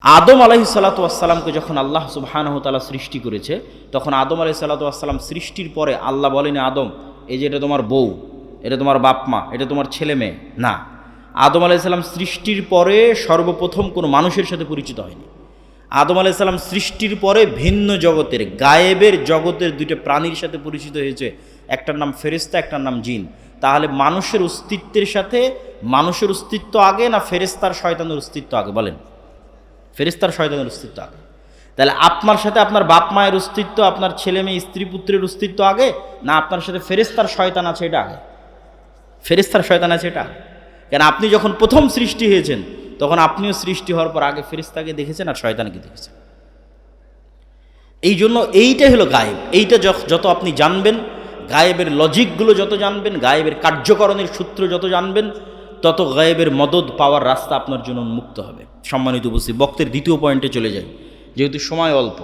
আদম আলাইহিসসালাতু ওয়াসসালামকে যখন আল্লাহ সুবহানাহু ওয়া তাআলা সৃষ্টি করেছে, তখন আদম আলাইহিসসালাতু ওয়াসসালাম সৃষ্টির পরে আল্লাহ বলেনি, আদম এই যে এটা তোমার বউ, এটা তোমার বাপ মা, এটা তোমার ছেলে মেয়ে না। আদম আলাইহিসসালাম সৃষ্টির পরে সর্বপ্রথম কোনো মানুষের সাথে পরিচিত হয়নি। আদম আলাইহিসসালাম সৃষ্টির পরে ভিন্ন জগতের, গায়েবের জগতের দুইটা প্রাণীর সাথে পরিচিত হয়েছে, একটার নাম ফেরেশতা, একটার নাম জিন। তাহলে মানুষের অস্তিত্বের সাথে মানুষের অস্তিত্ব আগে না ফেরেশতার শয়তানের অস্তিত্ব আগে? বলেন। ফেরেশতার শয়তানের অস্তিত্ব আগে। তাহলে আপনার সাথে আপনার বাপ মায়ের অস্তিত্ব, আপনার ছেলে মেয়ে স্ত্রী পুত্রের অস্তিত্ব আগে, না আপনার সাথে ফেরেশতার শয়তান আছে এটা আগে? ফেরেশতার শয়তান আছে এটা আগে। কেন আপনি যখন প্রথম সৃষ্টি হয়েছেন তখন আপনিও সৃষ্টি হওয়ার পর আগে ফেরেশতাকে দেখেছেন আর শয়তানকে দেখেছেন। এই জন্য এইটাই হলো গায়েব। এইটা যত আপনি জানবেন, গায়েবের লজিকগুলো যত জানবেন, গায়েবের কার্যকরণের সূত্র যত জানবেন, তত গায়েবের মদদ পাওয়ার রাস্তা আপনার জন্য উন্মুক্ত হবে। সম্মানিত উপস্থিতি, বক্তের দ্বিতীয় পয়েন্টে চলে যাই, যেহেতু সময় অল্প।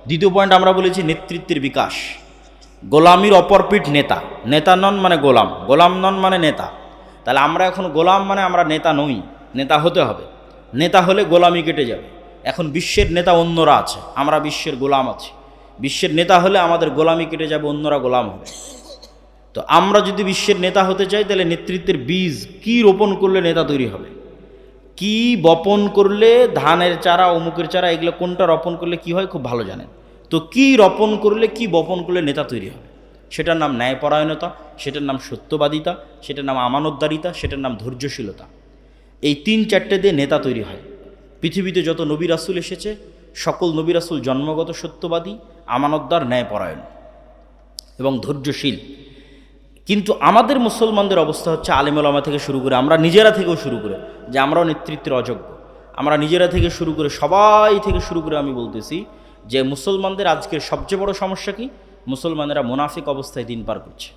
দ্বিতীয় পয়েন্ট আমরা বলেছি নেতৃত্বের বিকাশ। গোলামির অপরপিঠ নেতা। নেতা নন মানে গোলাম, গোলাম নন মানে নেতা। তাহলে আমরা এখন গোলাম মানে আমরা নেতা নই, নেতা হতে হবে। নেতা হলে গোলামি কেটে যাবে। এখন বিশ্বের নেতা অন্যরা আছে, আমরা বিশ্বের গোলাম আছি। বিশ্বের নেতা হলে আমাদের গোলামি কেটে যাবে, অন্যরা গোলাম হবে। তো আমরা যদি বিশ্বের নেতা হতে চাই, তাহলে নেতৃত্বের বীজ কি রোপণ করলে নেতা তৈরি হবে, কি বপন করলে, ধানের চারা, অমুকের চারা, এগুলো কোনটা রোপণ করলে কি হয় খুব ভালো জানেন। তো কি রোপণ করলে, কি বপন করলে নেতা তৈরি হবে? সেটার নাম ন্যায়পরায়ণতা, সেটার নাম সত্যবাদিতা, সেটার নাম আমানতদারিতা, সেটার নাম ধৈর্যশীলতা। এই 3-4টে দিয়ে নেতা তৈরি হয়। পৃথিবীতে যত নবী রাসূল এসেছে, সকল নবী রাসূল জন্মগত সত্যবাদী, আমানতদার, ন্যায়পরায়ণ এবং ধৈর্যশীল। কিন্তু আমাদের মুসলমানদের অবস্থা হচ্ছে, আলেম ওলামা থেকে শুরু করে আমরা নিজেরা থেকেও শুরু করে, যে আমরাও নেতৃত্বের অযোগ্য। আমরা নিজেরা থেকে শুরু করে, সবাই থেকে শুরু করে আমি বলতেছি যে মুসলমানদের আজকের সবচেয়ে বড় সমস্যা কি? মুসলমানেরা মুনাফিক অবস্থায় দিন পার করছে।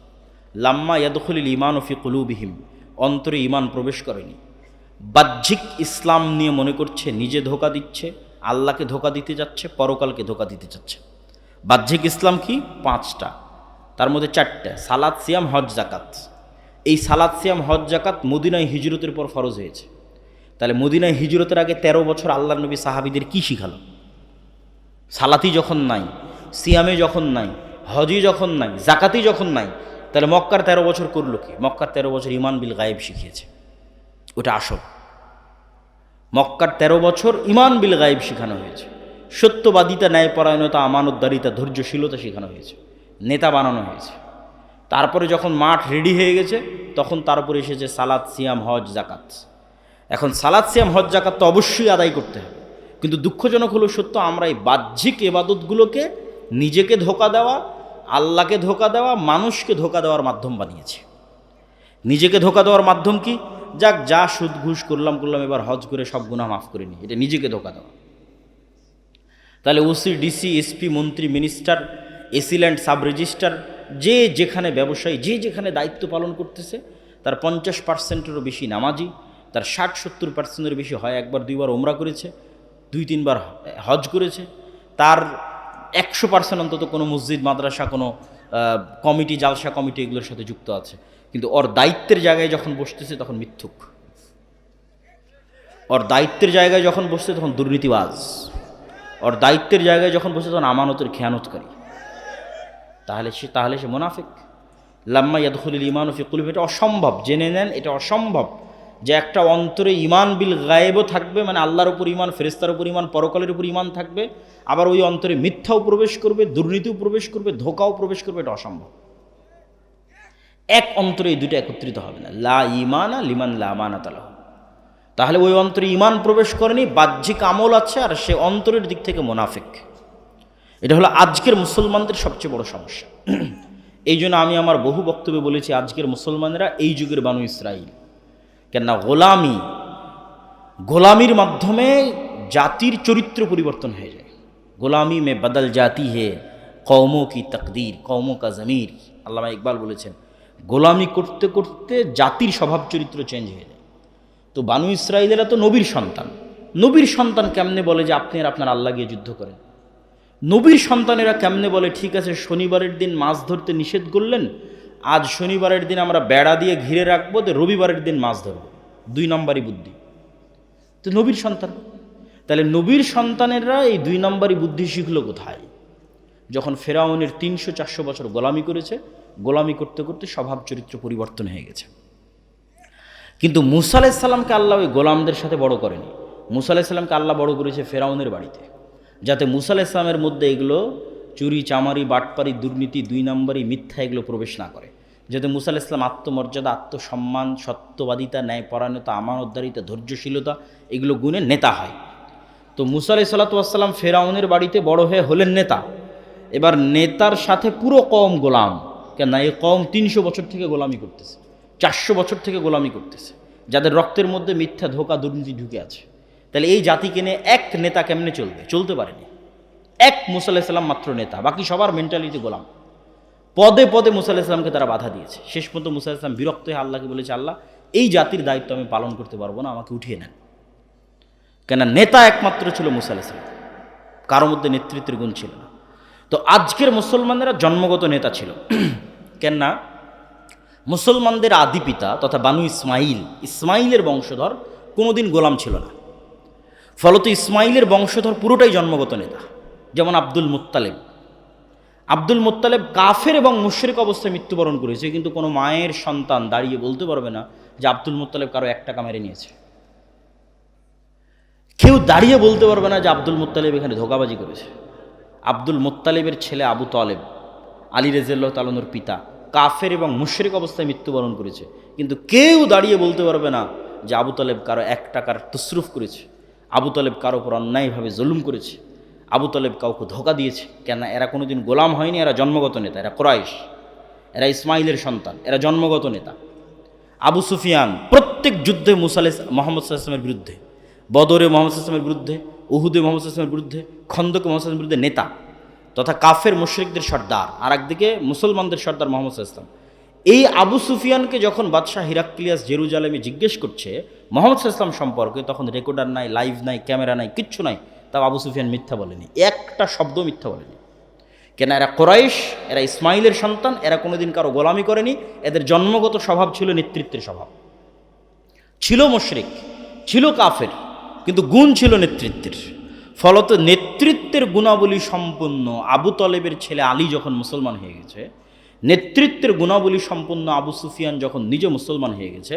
লাম্মা ইয়াদখুলিল ঈমানু ফি কুলুবিহিম, অন্তরে ঈমান প্রবেশ করেনি। বাহ্যিক ইসলাম নিয়ে মনে করছে নিজে ধোঁকা দিচ্ছে, আল্লাহকে ধোঁকা দিতে যাচ্ছে, পরকালকে ধোঁকা দিতে যাচ্ছে। বাহ্যিক ইসলাম কি? 5টা, তার মধ্যে 4টা, সালাত, সিয়াম, হজ, জাকাত। এই সালাত, সিয়াম, হজ, জাকাত মদিনায় হিজরতের পর ফরজ হয়েছে। তাহলে মদিনায় হিজরতের আগে 13 বছর আল্লাহর নবী সাহাবীদের কি শিখালো? সালাতি যখন নাই, সিয়ামে যখন নাই, হজই যখন নাই, জাকাতি যখন নাই, তাহলে মক্কার 13 বছর করলো কি? মক্কার 13 বছর ঈমান বিল গায়েব শিখিয়েছে। ওটা আসল। মক্কার 13 বছর ঈমান বিল গায়েব শেখানো হয়েছে। সত্যবাদিতা, ন্যায়পরায়ণতা, আমানতদারিতা, ধৈর্যশীলতা শেখানো হয়েছে, নেতা বানানো হয়েছে। তারপরে যখন মাঠ রেডি হয়ে গেছে, তখন তারপরে এসেছে সালাত, সিয়াম, হজ, জাকাত। এখন সালাত, সিয়াম, হজ, জাকাত তো অবশ্যই আদায় করতে হবে, কিন্তু দুঃখজনক হলো সত্য, আমরা এই বাহ্যিক এবাদতগুলোকে নিজেকে ধোঁকা দেওয়া, আল্লাহকে ধোঁকা দেওয়া, মানুষকে ধোঁকা দেওয়ার মাধ্যম বানিয়েছি। নিজেকে ধোঁকা দেওয়ার মাধ্যম কি? যাক, যা সুদ ঘুষ করলাম, এবার হজ করে সব গুনাহ মাফ করে নি, এটা নিজেকে ধোঁকা দেওয়া। তাহলে ওসি, ডিসি, এসপি, মন্ত্রী, মিনিস্টার, এসিল্যান্ড, সাব রেজিস্ট্রার, যে যেখানে ব্যবসায়ী, যে যেখানে দায়িত্ব পালন করতেছে, তার 50%-এরও বেশি নামাজি, তার 60-70%-এর বেশি হয় 1-2 বার ওমরা করেছে, 2-3 বার হজ করেছে, তার 100% অন্তত কোনো মসজিদ, মাদ্রাসা, কোনো কমিটি, জালসা কমিটি এগুলোর সাথে যুক্ত আছে। কিন্তু ওর দায়িত্বের জায়গায় যখন বসতেছে তখন মিথ্যুক, ওর দায়িত্বের জায়গায় যখন বসছে তখন দুর্নীতিবাজ, ওর দায়িত্বের জায়গায় যখন বসে তখন আমানতের খেয়ানতকারী। তাহলে সে মুনাফিক। লাম্মা ইয়াদখুলিল ঈমানু ফি কুলুবিহিম, এটা অসম্ভব। জেনে নেন, এটা অসম্ভব যে একটা অন্তরে ঈমান বিল গায়েবও থাকবে, মানে আল্লাহর উপর ঈমান, ফেরেশতার উপর ঈমান, পরকালের উপর ঈমান থাকবে, আবার ওই অন্তরে মিথ্যাও প্রবেশ করবে, দুর্নীতিও প্রবেশ করবে, ধোঁকাও প্রবেশ করবে। এটা অসম্ভব। এক অন্তরে এই দুটো একত্রিত হবে না। লা ঈমানা লিমান লা আমানাতা লাহু। তাহলে ওই অন্তরে ঈমান প্রবেশ করেনি, বাহ্যিক আমল আছে, আর সে অন্তরের দিক থেকে মুনাফিক। এটা হলো আজকের মুসলমানদের সবচেয়ে বড় সমস্যা। এই জন্য আমি আমার বহু বক্তব্যে বলেছি, আজকের মুসলমানেরা এই যুগের বানু ইসরাইল। কেননা গোলামির মাধ্যমে জাতির চরিত্র পরিবর্তন হয়ে যায়। গোলামি মে বদল জাতি হে কওমোं কি তকদীর, কওমোं কা জমির। আল্লামা ইকবাল বলেছেন, গোলামি করতে করতে জাতির স্বভাব চরিত্র চেঞ্জ হয়ে যায়। তো বানু ইসরাইলেরা তো নবীর সন্তান। নবীর সন্তান কেমনে বলে যে আপনি আর আপনার আল্লাহ গিয়ে যুদ্ধ করেন? নবীর সন্তানেরা কেমনে বলে ঠিক আছে, শনিবারের দিন মাছ ধরতে নিষেধ করলেন, আজ শনিবারের দিন আমরা বেড়া দিয়ে ঘিরে রাখবো, তো রবিবারের দিন মাছ ধরবো। 2 নম্বরই বুদ্ধি। তো নবীর সন্তান। তাহলে নবীর সন্তানেরা এই 2 নম্বরই বুদ্ধি শিখল কোথায়? যখন ফেরাউনের 300-400 বছর গোলামি করেছে, গোলামি করতে করতে স্বভাব চরিত্র পরিবর্তন হয়ে গেছে। কিন্তু মুসা আলাইহিস সালামকে আল্লাহ ওই গোলামদের সাথে বড় করেনি। মুসা আলাইহিস সালামকে আল্লাহ বড় করেছে ফেরাউনের বাড়িতে, যাতে মুসা আলাইহিস সালামের মধ্যে এগুলো চুরি, চামারি, বাটপারি, দুর্নীতি, 2 নম্বরই, মিথ্যা এগুলো প্রবেশ না করে, যাতে মুসা আলাইহিস সালাম আত্মমর্যাদা, আত্মসম্মান, সত্যবাদিতা, ন্যায়পরায়ণতা, আমানতদারিতা, ধৈর্যশীলতা এগুলো গুণে নেতা হয়। তো মুসা আলাইহিস সালাম ফেরাউনের বাড়িতে বড় হয়ে হলেন নেতা। এবার নেতার সাথে পুরো কওম গোলাম। কেন? এই কওম 300 বছর থেকে গোলামি করতেছে, 400 বছর থেকে গোলামি করতেছে, যাদের রক্তের মধ্যে মিথ্যা, ধোঁকা, দুর্নীতি ঢুকে আছে। তাহলে এই জাতিকে নিয়ে এক নেতা কেমনে চলবে? চলতে পারেনি। এক মুসা আলাইহিস সালাম মাত্র নেতা, বাকি সবার মেন্টালিটি গোলাম। পদে পদে মুসা আলাইহিস সালামকে তারা বাধা দিয়েছে। শেষ পর্যন্ত মুসা আলাইহিস সালাম বিরক্ত হয়ে আল্লাহকে বলেছে, আল্লাহ, এই জাতির দায়িত্ব আমি পালন করতে পারবো না, আমাকে উঠিয়ে নেন। কেন? নেতা একমাত্র ছিল মুসা আলাইহিস সালাম, কারোর মধ্যে নেতৃত্বের গুণ ছিল না। তো আজকের মুসলমানেরা জন্মগত নেতা ছিল। কেননা মুসলমানদের আদি পিতা তথা বানু ইসমাইলের বংশধর কোনোদিন গোলাম ছিল না। ফলত ইসমাইলের বংশধর পুরোটাই জন্মগত নেতা। যেমন আব্দুল মুত্তালেব কাফের এবং মুশরিক অবস্থায় মৃত্যুবরণ করেছে, কিন্তু কোনো মায়ের সন্তান দাঁড়িয়ে বলতে পারবে না যে আব্দুল মুত্তালেব কারো 1 টাকা মেরে নিয়েছে। কেউ দাঁড়িয়ে বলতে পারবে না যে আব্দুল মুত্তালেব এখানে ধোঁকাবাজি করেছে। আব্দুল মুত্তালেবের ছেলে আবু তালেব, আলী রাদিয়াল্লাহু তাআলা আনহুর পিতা, কাফের এবং মুশরিক অবস্থায় মৃত্যুবরণ করেছে, কিন্তু কেউ দাঁড়িয়ে বলতে পারবে না যে আবু তালেব কারো 1 টাকার তসরুফ করেছে, আবু তালেব কারো উপর অন্যায়ভাবে জুলুম করেছে, আবু তালেব কাউকে ধোঁকা দিয়েছে। কেন? এরা কোনোদিন গোলাম হয়নি, এরা জন্মগত নেতা, এরা কুরাইশ, এরা ইসমাইলের সন্তান, এরা জন্মগত নেতা। আবু সুফিয়ান প্রত্যেক যুদ্ধে মুসা আলাইহিস মুহাম্মদ সাল্লাল্লাহু আলাইহি ওয়াসাল্লামের বিরুদ্ধে, বদরে মুহাম্মদ সাল্লাল্লাহু আলাইহি ওয়াসাল্লামের বিরুদ্ধে, উহুদে মুহাম্মদ সাল্লাল্লাহু আলাইহি ওয়াসাল্লামের বিরুদ্ধে, খন্দকে মুহাম্মদ সাল্লাল্লাহু আলাইহি ওয়াসাল্লামের বিরুদ্ধে নেতা তথা কাফের মুশরিকদের সর্দার, আর একদিকে মুসলমানদের সর্দার মুহাম্মদ সাল্লাল্লাহু আলাইহি ওয়াসাল্লাম। এই আবু সুফিয়ানকে যখন বাদশাহ হিরাক্লিয়াস জেরুজালেমে জিজ্ঞেস করছে মুহাম্মদ সাল্লাল্লাহু আলাইহি ওয়াসাল্লাম সম্পর্কে, তখন রেকর্ডার নাই, লাইভ নাই, ক্যামেরা নাই, কিচ্ছু নাই, তাও আবু সুফিয়ান মিথ্যা বলেনি, একটা শব্দ মিথ্যা বলেনি। কেন? এরা কুরাইশ, এরা ইসমাইলের সন্তান, এরা কোনোদিন কারো গোলামি করেনি, এদের জন্মগত স্বভাব ছিল নেতৃত্বের স্বভাব। ছিল মুশরিক, ছিল কাফের, কিন্তু গুণ ছিল নেতৃত্বের। ফলত নেতৃত্বের গুণাবলী সম্পন্ন আবু তালেবের ছেলে আলী যখন মুসলমান হয়ে গেছে, নেতৃত্বের গুণাবলী সম্পন্ন আবু সুফিয়ান যখন নিজে মুসলমান হয়ে গেছে,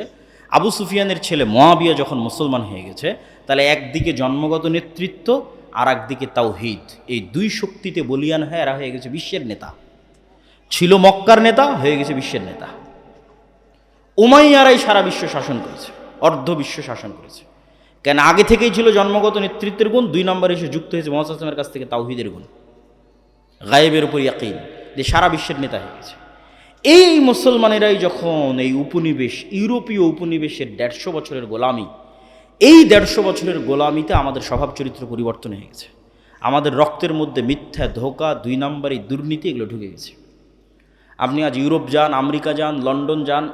আবু সুফিয়ানের ছেলে মুআবিয়া যখন মুসলমান হয়ে গেছে, তাহলে একদিকে জন্মগত নেতৃত্ব আর একদিকে তাওহীদ, এই 2 শক্তিতে বলিয়ান হয়ে এরা হয়ে গেছে বিশ্বের নেতা। ছিল মক্কার নেতা, হয়ে গেছে বিশ্বের নেতা। উমাইয়ারাই সারা বিশ্ব শাসন করেছে, অর্ধ বিশ্ব শাসন করেছে। কেন? আগে থেকেই ছিল জন্মগত নেতৃত্বের গুণ, 2 নম্বরে এসে যুক্ত হয়েছে মুহাম্মদ সাল্লাল্লাহু আলাইহি ওয়াসাল্লামের কাছ থেকে তাওহীদের গুণ, গায়েবের উপর ইয়াকিন, যে সারা বিশ্বের নেতা হয়ে গেছে। এই মুসলমানেরাই যখন এই উপনিবেশ, ইউরোপীয় উপনিবেশের 150 বছরের গোলামি, এই 150 বছরের গোলামিতে আমাদের স্বভাব চরিত্র পরিবর্তন হয়ে গেছে। আমাদের রক্তের মধ্যে মিথ্যা, ধোঁকা, 2 নম্বরই, দুর্নীতি এগুলো ঢুকে গেছে। আপনি আজ ইউরোপ যান, আমেরিকা যান, লন্ডন যান,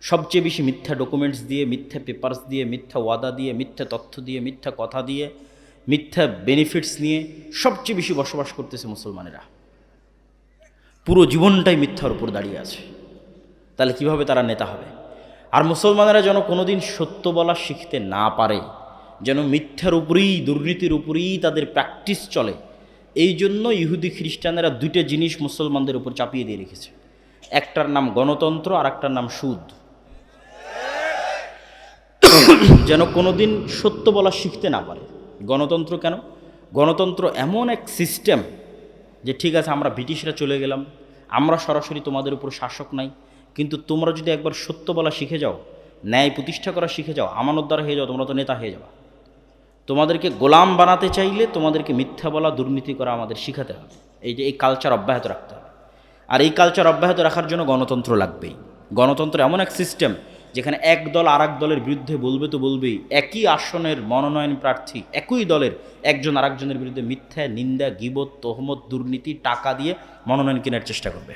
সবচেয়ে বেশি মিথ্যা ডকুমেন্টস দিয়ে, মিথ্যা পেপারস দিয়ে, মিথ্যা ওয়াদা দিয়ে, মিথ্যা তথ্য দিয়ে, মিথ্যা কথা দিয়ে, মিথ্যা বেনিফিটস নিয়ে সবচেয়ে বেশি বসবাস করতেছে মুসলমানেরা। পুরো জীবনটাই মিথ্যার উপর দাঁড়িয়ে আছে। তাহলে কিভাবে তারা নেতা হবে? আর মুসলমানেরা যেন কোনোদিন সত্য বলা শিখতে না পারে, যেন মিথ্যার উপরেই, দুর্নীতির উপরেই তাদের প্র্যাকটিস চলে, এই জন্য ইহুদি খ্রিস্টানেরা 2টা জিনিস মুসলমানদের উপর চাপিয়ে দিয়ে রেখেছে। একটার নাম গণতন্ত্র, আর একটার নাম সুদ। যেন কোনোদিন সত্য বলা শিখতে না পারে। গণতন্ত্র কেন? গণতন্ত্র এমন এক সিস্টেম যে ঠিক আছে, আমরা ব্রিটিশরা চলে গেলাম, আমরা সরাসরি তোমাদের উপর শাসক নাই, কিন্তু তোমরা যদি একবার সত্য বলা শিখে যাও, ন্যায় প্রতিষ্ঠা করা শিখে যাও, আমানতদার হয়ে যাও, তোমরা তো নেতা হয়ে যাবে। তোমাদেরকে গোলাম বানাতে চাইলে তোমাদেরকে মিথ্যা বলা, দুর্নীতি করা আমাদের শিখাতে হবে। এই কালচার অব্যাহত রাখতে হবে। আর এই কালচার অব্যাহত রাখার জন্য গণতন্ত্র লাগবেই। গণতন্ত্র এমন এক সিস্টেম যেখানে এক দল আর এক দলের বিরুদ্ধে বলবে তো বলবেই, একই আসনের মনোনয়ন প্রার্থী একই দলের একজন আরেকজনের বিরুদ্ধে মিথ্যা, নিন্দা, গীবত, তহমত, দুর্নীতি, টাকা দিয়ে মনোনয়ন কেনার চেষ্টা করবে।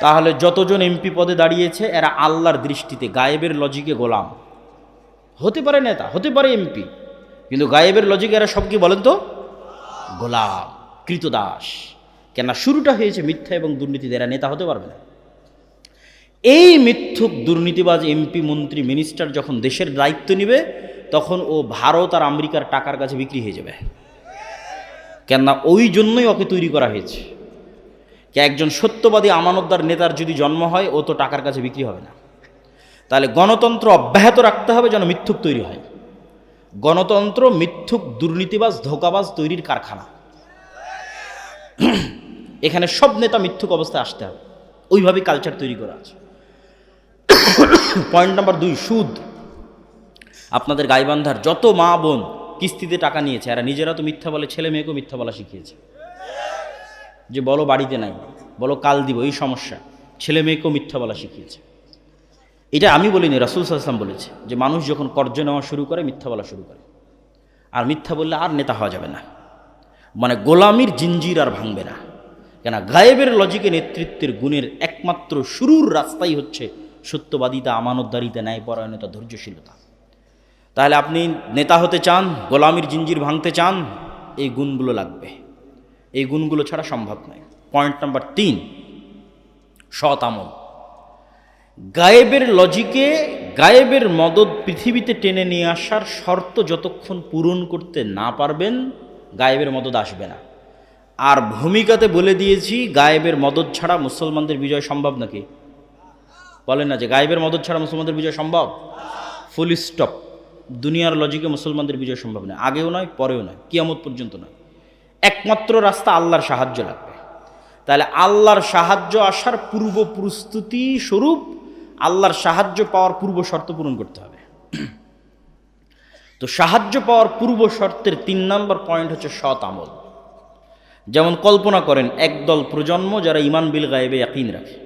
তাহলে যতজন এমপি পদে দাঁড়িয়েছে এরা আল্লাহর দৃষ্টিতে গায়েবের লজিকে গোলাম। হতে পারে নেতা, হতে পারে এমপি, কিন্তু গায়েবের লজিকে এরা সব কি বলেন তো? গোলাম, কৃতদাস। কেন? শুরুটা হয়েছে মিথ্যা এবং দুর্নীতিতে, এরা নেতা হতে পারবে না। এই মিথ্যুক দুর্নীতিবাজ এমপি, মন্ত্রী, মিনিস্টার যখন দেশের দায়িত্ব নেবে, তখন ও ভারত আর আমেরিকার টাকার কাছে বিক্রি হয়ে যাবে। কেননা ওই জন্যই ওকে তৈরি করা হয়েছে। কে একজন সত্যবাদী আমানতদার নেতার যদি জন্ম হয়, ও তো টাকার কাছে বিক্রি হবে না। তাহলে গণতন্ত্র অব্যাহত রাখতে হবে যেন মিথ্যুক তৈরি হয়। গণতন্ত্র মিথ্যুক, দুর্নীতিবাজ, ধোঁকাবাজ তৈরির কারখানা। এখানে সব নেতা মিথ্যুক অবস্থায় আসতে হবে, ওইভাবেই কালচার তৈরি করা আছে। পয়েন্ট নাম্বার 2, সুদ। আপনাদের গাইবান্ধার যত মা বোন কিস্তিতে টাকা নিয়েছে, এরা নিজেরা তো মিথ্যা বলে, ছেলে মেয়েকেও মিথ্যা বলা শিখিয়েছে। যে বলো বাড়িতে নাই, বলো কাল দিব, এই সমস্যা, ছেলে মেয়েকেও মিথ্যা বলা শিখিয়েছে। এটা আমি বলিনি, রাসূল সাল্লাল্লাহু আলাইহি ওয়াসাল্লাম বলেছে যে মানুষ যখন কর্জ নেওয়া শুরু করে, মিথ্যা বলা শুরু করে। আর মিথ্যা বললে আর নেতা হওয়া যাবে না, মানে গোলামির জিঞ্জির আর ভাঙবে না। কেন গায়েবের লজিকে নেতৃত্বের গুণের একমাত্র শুরুর রাস্তাই হচ্ছে সত্যবাদিতা, আমানতদারিতা, ন্যায়পরায়ণতা, ধৈর্যশীলতা। তাহলে আপনি নেতা হতে চান, গোলামির জিঞ্জির ভাঙতে চান, এই গুণগুলো লাগবে। এই গুণগুলো ছাড়া সম্ভব নয়। পয়েন্ট নাম্বার 3, সৎ আমল। গায়েবের লজিকে গায়েবের মদদ পৃথিবীতে টেনে নিয়ে আসার শর্ত যতক্ষণ পূরণ করতে না পারবেন, গায়েবের মদদ আসবে না। আর ভূমিকাতে বলে দিয়েছি, গায়েবের মদদ ছাড়া মুসলমানদের বিজয় সম্ভব নাকি? বলেন না যে গায়েবের মদদ ছাড়া মুসলমানদের বিজয় সম্ভব, ফুল স্টপ। দুনিয়ার লজিকে মুসলমানদের বিজয় সম্ভব নয়, আগেও নয়, পরেও নয়, কিয়ামত পর্যন্ত নয়। একমাত্র রাস্তা আল্লাহর সাহায্য লাগবে। তাহলে আল্লাহর সাহায্য আসার পূর্ব প্রস্তুতি স্বরূপ আল্লাহর সাহায্য পাওয়ার পূর্ব শর্ত পূরণ করতে হবে। তো সাহায্য পাওয়ার পূর্ব শর্তের 3 নম্বর পয়েন্ট হচ্ছে সৎ আমল। যেমন কল্পনা করেন, একদল প্রজন্ম যারা ঈমান বিল গায়েবে ইয়াকিন রাখে,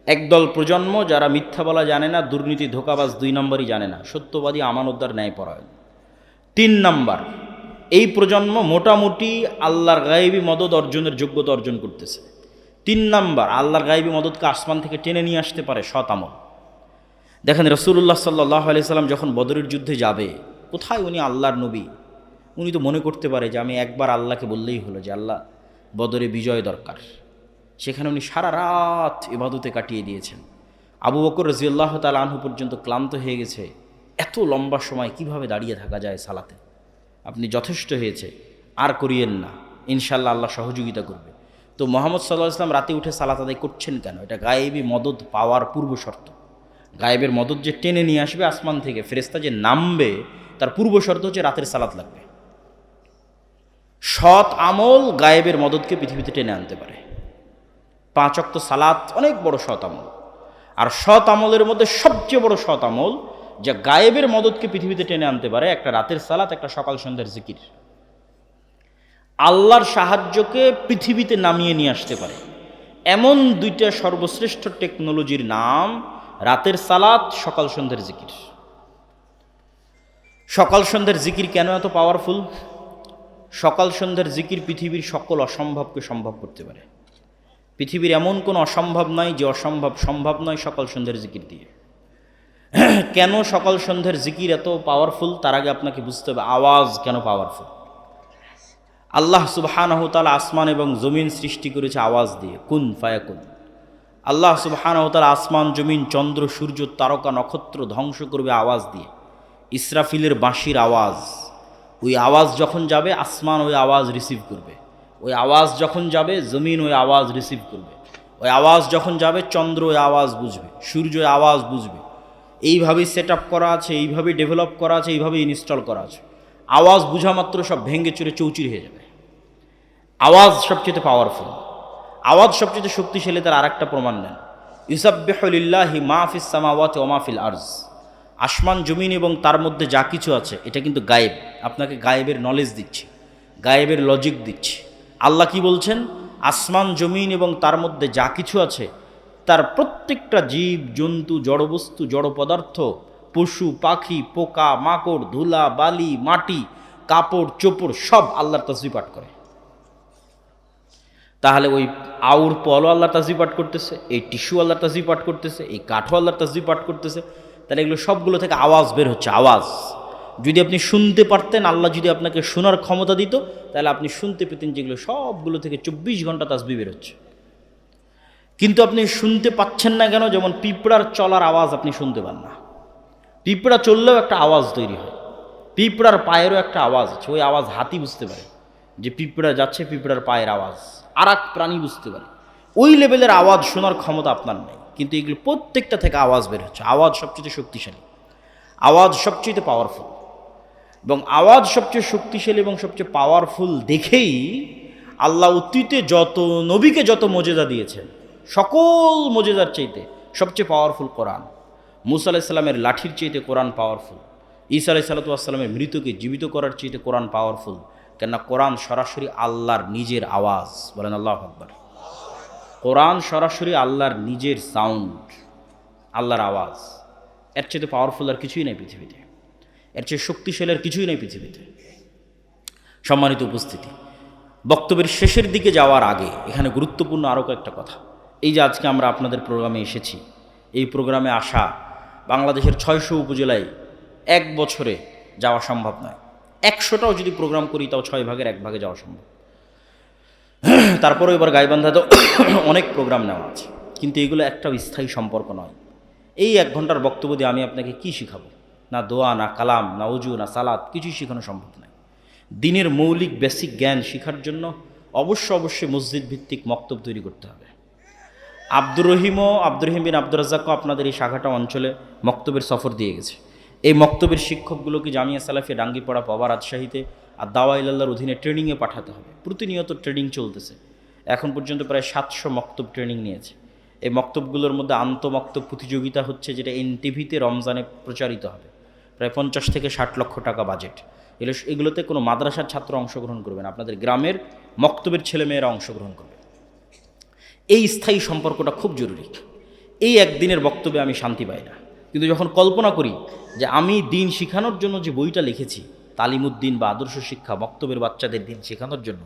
একদল প্রজন্ম যারা মিথ্যা বলা জানে না, দুর্নীতি, ধোঁকাবাজ 2 নম্বরই জানে না, সত্যবাদী, আমানতদার, ন্যায়পরায়ণ। 3 নম্বর, এই প্রজন্ম মোটামুটি আল্লাহর গায়েবী মদদ অর্জনের যোগ্যতা অর্জন করতেছে। 3 নম্বর, আল্লাহর গায়েবী মদদকে আসমান থেকে টেনে নিয়ে আসতে পারে সৎ আমল। দেখেন রাসূলুল্লাহ সাল্লাল্লাহু আলাইহি সাল্লাম যখন বদরের যুদ্ধে যাবে, কোথায় উনি আল্লাহর নবী, উনি তো মনে করতে পারে যে আমি একবার আল্লাহকে বললেই হলো যে আল্লাহ বদরে বিজয় দরকার। সেখানে উনি সারা রাত ইবাদতে কাটিয়ে দিয়েছেন। আবু বকর রাদিয়াল্লাহু তাআলা আনহু পর্যন্ত ক্লান্ত হয়ে গেছে, এত লম্বা সময় কিভাবে দাঁড়িয়ে থাকা যায় সালাতে। আপনি যথেষ্ট হয়েছে, আর করিয়েন না, ইনশাল্লাহ আল্লাহ সহযোগিতা করবে। তো মুহাম্মদ সাল্লাল্লাহু আলাইহি ওয়াসাল্লাম রাতে উঠে সালাত আদায় করছেন কেন? এটা গায়েবী মদদ পাওয়ার পূর্ব শর্ত। গায়েবের মদদ যে টেনে নিয়ে আসবে আসমান থেকে, ফেরেশতা যে নামবে, তার পূর্ব শর্ত হচ্ছে রাতের সালাত লাগবে। সৎ আমল গায়েবের মদদকে পৃথিবীতে টেনে আনতে পারে। 5 ওয়াক্ত সালাত অনেক বড় সৎ আমল। আর সৎ আমলের মধ্যে সবচেয়ে বড় সৎ আমল যা গায়েবের মদদকে পৃথিবীতে টেনে আনতে পারে, একটা রাতের সালাত, একটা সকাল সন্ধ্যার জিকির। আল্লাহর সাহায্যকে পৃথিবীতে নামিয়ে নিয়ে আসতে পারে এমন 2টা সর্বশ্রেষ্ঠ টেকনোলজির নাম রাতের সালাত, সকাল সন্ধ্যার জিকির। সকাল সন্ধ্যার জিকির কেন এত পাওয়ারফুল? সকাল সন্ধ্যার জিকির পৃথিবীর সকল অসম্ভবকে সম্ভব করতে পারে। পৃথিবীর এমন কোনো অসম্ভব নয় যে অসম্ভব সম্ভব নয় সকাল সন্ধ্যার জিকির দিয়ে। কেন সকাল সন্ধ্যার জিকির এত পাওয়ারফুল, তার আগে আপনাকে বুঝতে হবে আওয়াজ কেন পাওয়ারফুল। আল্লাহ সুবহানাহু ওয়া তাআলা আসমান এবং জমিন সৃষ্টি করেছে আওয়াজ দিয়ে, কুন ফায়াকুন। আল্লাহ সুবহানাহু ওয়া তাআলা আসমান, জমিন, চন্দ্র, সূর্য, তারকা, নক্ষত্র ধ্বংস করবে আওয়াজ দিয়ে। ইসরাফিলের বাঁশির আওয়াজ, ওই আওয়াজ যখন যাবে আসমান ওই আওয়াজ রিসিভ করবে, ওই আওয়াজ যখন যাবে জমিন ওই আওয়াজ রিসিভ করবে, ওই আওয়াজ যখন যাবে চন্দ্র ওই আওয়াজ বুঝবে, সূর্য ওই আওয়াজ বুঝবে। এইভাবেই সেট আপ করা আছে, এইভাবেই ডেভেলপ করা আছে, এইভাবেই ইনস্টল করা আছে। আওয়াজ বুঝা মাত্র সব ভেঙে চুরে চৌচির হয়ে যাবে। আওয়াজ সবচেয়ে পাওয়ারফুল, আওয়াজ সবচেয়ে শক্তিশালী। তার আরেকটা প্রমাণ নেন, ইউসাব্বিহু লিল্লাহি মা ফিস সামাওয়াতি ওয়া মা ফিল আরজ। আসমান, জমিন এবং তার মধ্যে যা কিছু আছে এটা কিন্তু গায়েব। আপনাকে গায়েবের নলেজ দিচ্ছি, গায়েবের লজিক দিচ্ছি। আল্লাহ কি বলছেন? আসমান, জমিন এবং তার মধ্যে যা কিছু আছে, তার প্রত্যেকটা জীব জন্তু, জড়বস্তু, জড় পদার্থ, পশু পাখি, পোকা মাকড়, ধুলা বালি, মাটি, কাপড় চোপড় সব আল্লাহর তাসবিহ পাঠ করে। তাহলে ওই আউর পলও আল্লাহর তাসবিহ পাঠ করতেছে, এই টিস্যু আল্লাহর তাসবিহ পাঠ করতেছে, এই কাঠও আল্লাহর তাসবিহ পাঠ করতেছে। তাহলে এগুলো সবগুলো থেকে আওয়াজ বের হচ্ছে, আওয়াজ। যদি আপনি শুনতে পারতেন, আল্লাহ যদি আপনাকে শোনার ক্ষমতা দিত, তাহলে আপনি শুনতে পেতেন যেগুলো সবগুলো থেকে 24 ঘন্টা তাসবিহ বের হচ্ছে। কিন্তু আপনি শুনতে পাচ্ছেন না কেন? যেমন পিঁপড়ার চলার আওয়াজ আপনি শুনতে পান না, পিঁপড়া চললেও একটা আওয়াজ তৈরি হয়। পিঁপড়ার পায়েরও একটা আওয়াজ আছে, ওই আওয়াজ হাতি বুঝতে পারে যে পিঁপড়া যাচ্ছে, পিঁপড়ার পায়ের আওয়াজ আর এক প্রাণী বুঝতে পারে। ওই লেভেলের আওয়াজ শোনার ক্ষমতা আপনার নেই, কিন্তু এগুলো প্রত্যেকটা থেকে আওয়াজ বের হচ্ছে। আওয়াজ সবচেয়ে শক্তিশালী, আওয়াজ সবচেয়ে পাওয়ারফুল, এবং আওয়াজ সবচেয়ে শক্তিশালী এবং সবচেয়ে পাওয়ারফুল দেখেই আল্লাহ অতীতে যত নবীকে যত মজেদা দিয়েছেন, সকল মজেদার চাইতে সবচেয়ে পাওয়ারফুল কোরআন। মুসা আলাইসাল্লামের লাঠির চাইতে কোরআন পাওয়ারফুল, ঈসা আলাইসাল্লামের মৃতকে জীবিত করার চাইতে কোরআন পাওয়ারফুল। কেননা কোরআন সরাসরি আল্লাহর নিজের আওয়াজ, বলেন আল্লাহু আকবার। কোরআন সরাসরি আল্লাহর নিজের সাউন্ড, আল্লাহর আওয়াজ। এর চাইতে পাওয়ারফুল আর কিছুই নেই পৃথিবীতে, এর চেয়ে শক্তিশালী আর কিছুই নেই পৃথিবীতে। সম্মানিত উপস্থিতি, বক্তব্যের শেষের দিকে যাওয়ার আগে এখানে গুরুত্বপূর্ণ আরও কয়েকটা কথা। এই যে আজকে আমরা আপনাদের প্রোগ্রামে এসেছি, এই প্রোগ্রামে আসা বাংলাদেশের 600 উপজেলায় এক বছরে যাওয়া সম্ভব নয়। 100টাও যদি প্রোগ্রাম করি তাও 6 ভাগের 1 ভাগে যাওয়া সম্ভব। তারপরেও এবার গাইবান্ধা তো অনেক প্রোগ্রাম নেওয়া আছে, কিন্তু এগুলো একটাও স্থায়ী সম্পর্ক নয়। এই 1 ঘন্টার বক্তব্য দিয়ে আমি আপনাকে কি শিখাবো? না দোয়া, না কালাম, না উজু, না সালাত, কিছুই শেখানো সম্ভব নয়। দিনের মৌলিক বেসিক জ্ঞান শেখার জন্য অবশ্যই মসজিদ ভিত্তিক মক্তব তৈরি করতে হবে। আব্দুর রহিম বিন আব্দুর রাজ্জাকও আপনাদের এই শাখাটা অঞ্চলে মক্তবের সফর দিয়ে গেছে। এই মক্তবের শিক্ষকগুলোকে জামিয়া সালাফিয়া ডাঙ্গিপাড়া, পাবা, রাজশাহীতে আর দাওয়া ইলাল্লাহর অধীনে ট্রেনিংয়ে পাঠাতে হবে। প্রতিনিয়ত ট্রেনিং চলতেছে, এখন পর্যন্ত প্রায় 700 মক্তব ট্রেনিং নিয়েছে। এই মক্তবগুলোর মধ্যে আন্তঃমক্তব প্রতিযোগিতা হচ্ছে, যেটা এনটিভিতে রমজানে প্রচারিত হবে। প্রায় 50 থেকে 60 লক্ষ টাকা বাজেট। এগুলোতে কোনো মাদ্রাসার ছাত্র অংশগ্রহণ করবে না, আপনাদের গ্রামের মক্তবের ছেলেমেয়েরা অংশগ্রহণ করবে। এই স্থায়ী সম্পর্কটা খুব জরুরি। এই একদিনের বক্তব্যে আমি শান্তি পাই না, কিন্তু যখন কল্পনা করি যে আমি দিন শিখানোর জন্য যে বইটা লিখেছি, তালিমুদ্দিন বা আদর্শ শিক্ষা, মক্তবের বাচ্চাদের দিন শেখানোর জন্য,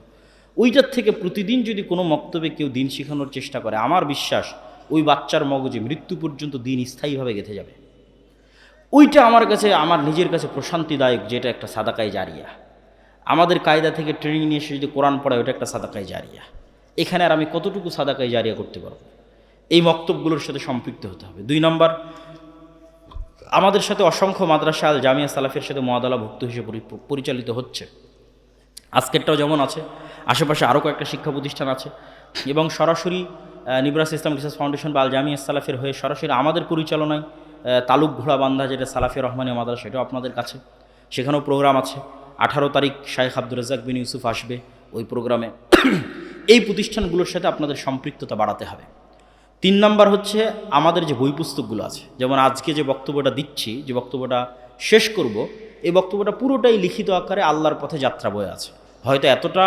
ওইটার থেকে প্রতিদিন যদি কোনো মক্তবে কেউ দিন শেখানোর চেষ্টা করে, আমার বিশ্বাস ওই বাচ্চার মগজে মৃত্যু পর্যন্ত দিন স্থায়ীভাবে গেঁথে যাবে। ওইটা আমার কাছে, আমার নিজের কাছে প্রশান্তিদায়ক, যেটা একটা সাদাকায়ে জারিয়া। আমাদের কায়দা থেকে ট্রেনিং নিয়ে এসে যদি কোরআন পড়ায়, ওটা একটা সাদাকায়ে জারিয়া। এখানে আর আমি কতটুকু সাদাকায়ে জারিয়া করতে পারবো? এই মক্তবগুলোর সাথে সম্পৃক্ত হতে হবে। 2 নম্বর, আমাদের সাথে অসংখ্য মাদ্রাসা আল জামিয়া সালাফের সাথে মুআদালাভুক্ত হিসেবে পরিচালিত হচ্ছে। আজকেরটাও যেমন আছে, আশেপাশে আরও কয়েকটা শিক্ষা প্রতিষ্ঠান আছে, এবং সরাসরি নিবরাস ইসলাম রিসার্চ ফাউন্ডেশন বা আল জামিয়া সালাফের হয়ে সরাসরি আমাদের পরিচালনায় তালুক ঘোড়াবান্ধা, যেটা সালাফিয়া রহমানিয়া মাদ্রাসা, সেটাও আপনাদের কাছে, সেখানেও প্রোগ্রাম আছে। 18 তারিখ শাইখ আব্দুর রাজ্জাক বিন ইউসুফ আসবে ওই প্রোগ্রামে। এই প্রতিষ্ঠানগুলোর সাথে আপনাদের সম্পৃক্ততা বাড়াতে হবে। 3 নম্বর হচ্ছে, আমাদের যে বই পুস্তকগুলো আছে, যেমন আজকে যে বক্তব্যটা দিচ্ছি, যে বক্তব্যটা শেষ করব, এই বক্তব্যটা পুরোটাই লিখিত আকারে আল্লাহর পথে যাত্রা বয়ে আছে। হয়তো এতটা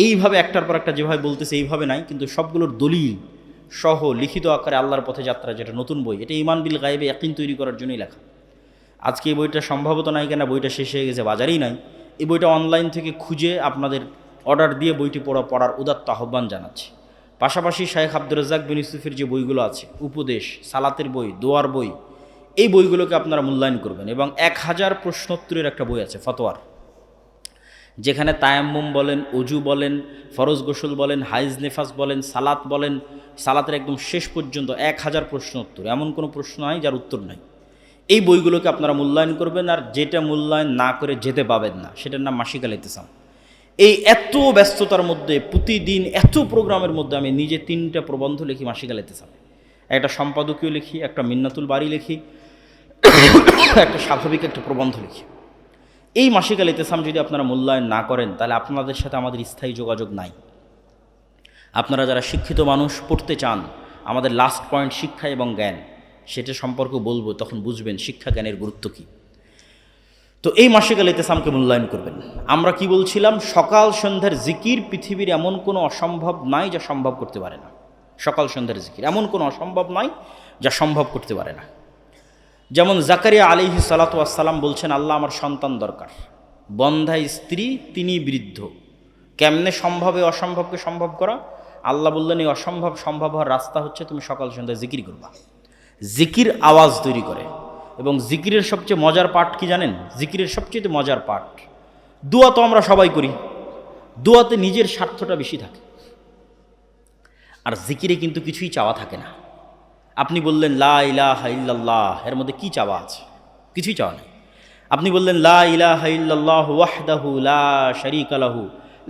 এইভাবে একটার পর একটা যেভাবে বলতেছে এইভাবে নাই, কিন্তু সবগুলোর দলিল সহ লিখিত আকারে আল্লাহর পথে যাত্রা, যেটা নতুন বই, এটা ঈমান বিল গায়বে ইয়াকিন তৈরি করার জন্যই লেখা। আজকে এই বইটা সম্ভবত নাই, কেন বইটা শেষ হয়ে গেছে, বাজারেই নাই। এই বইটা অনলাইন থেকে খুঁজে আপনাদের অর্ডার দিয়ে বইটি পড়ার উদাত্ত আহ্বান জানাচ্ছি। পাশাপাশি শাইখ আব্দুর রাজ্জাক বিন ইউসুফের যে বইগুলো আছে, উপদেশ, সালাতের বই, দোয়ার বই, এই বইগুলোকে আপনারা মূল্যায়ন করবেন। এবং 1000 প্রশ্নোত্তরের একটা বই আছে ফতোয়ার, যেখানে তায়াম্মুম বলেন, অজু বলেন, ফরজ গোসল বলেন, হাইজ নেফাস বলেন, সালাত বলেন, সালাতের একদম শেষ পর্যন্ত 1000 প্রশ্নোত্তর, এমন কোনো প্রশ্ন নাই যার উত্তর নাই। এই বইগুলোকে আপনারা মূল্যায়ন করবেন, আর যেটা মূল্যায়ন না করে যেতে পাবেন না, সেটার নাম মাসিক আল ইতিসাম। এই এত ব্যস্ততার মধ্যে, প্রতিদিন এত প্রোগ্রামের মধ্যে আমি নিজে 3টা প্রবন্ধ লিখি মাসিক আল ইতিসামে। একটা সম্পাদকীয় লিখি, একটা মিন্নাতুল বাড়ি লিখি, একটা স্বাভাবিক একটা প্রবন্ধ লিখি। এই মাসিক আল ইতিসাম যদি আপনারা মূল্যায়ন না করেন, তাহলে আপনাদের সাথে আমাদের স্থায়ী যোগাযোগ নাই। আপনারা যারা শিক্ষিত মানুষ, পড়তে চান, আমাদের লাস্ট পয়েন্ট শিক্ষা এবং জ্ঞান, সেটা সম্পর্কে বলবো, তখন বুঝবেন শিক্ষা জ্ঞানের গুরুত্ব কী। তো এই মাসিক আল ইতিসামকে মূল্যায়ন করবেন। আমরা কি বলছিলাম? সকাল সন্ধ্যার জিকির পৃথিবীর এমন কোনো অসম্ভব নাই যা সম্ভব করতে পারে না। সকাল সন্ধ্যার জিকির এমন কোনো অসম্ভব নাই যা সম্ভব করতে পারে না। যেমন জাকারিয়া আলাইহিস সালাতু ওয়াস সালাম বলছেন, আল্লাহ আমার সন্তান দরকার, বন্ধা স্ত্রী, তিনি বৃদ্ধ, কেমনে সম্ভব এই অসম্ভবকে সম্ভব করা? আল্লাহ বললেন, এই অসম্ভব সম্ভব হওয়ার রাস্তা হচ্ছে তুমি সকাল সন্ধ্যায় জিকির করবা। জিকির আওয়াজ তৈরি করে। এবং জিকিরের সবচেয়ে মজার পাঠ কি জানেন? জিকিরের সবচেয়ে মজার পাঠ, দোয়া তো আমরা সবাই করি, দোয়াতে নিজের স্বার্থটা বেশি থাকে, আর জিকিরে কিন্তু কিছুই চাওয়া থাকে না। আপনি বললেন লা ইলাহা ইল্লাল্লাহ, এর মধ্যে কি চাওয়া আছে? কিছুই চাওয়া নেই। আপনি বললেন লা ইলাহা ইল্লাল্লাহু ওয়াহদাহু লা শারীকা লাহু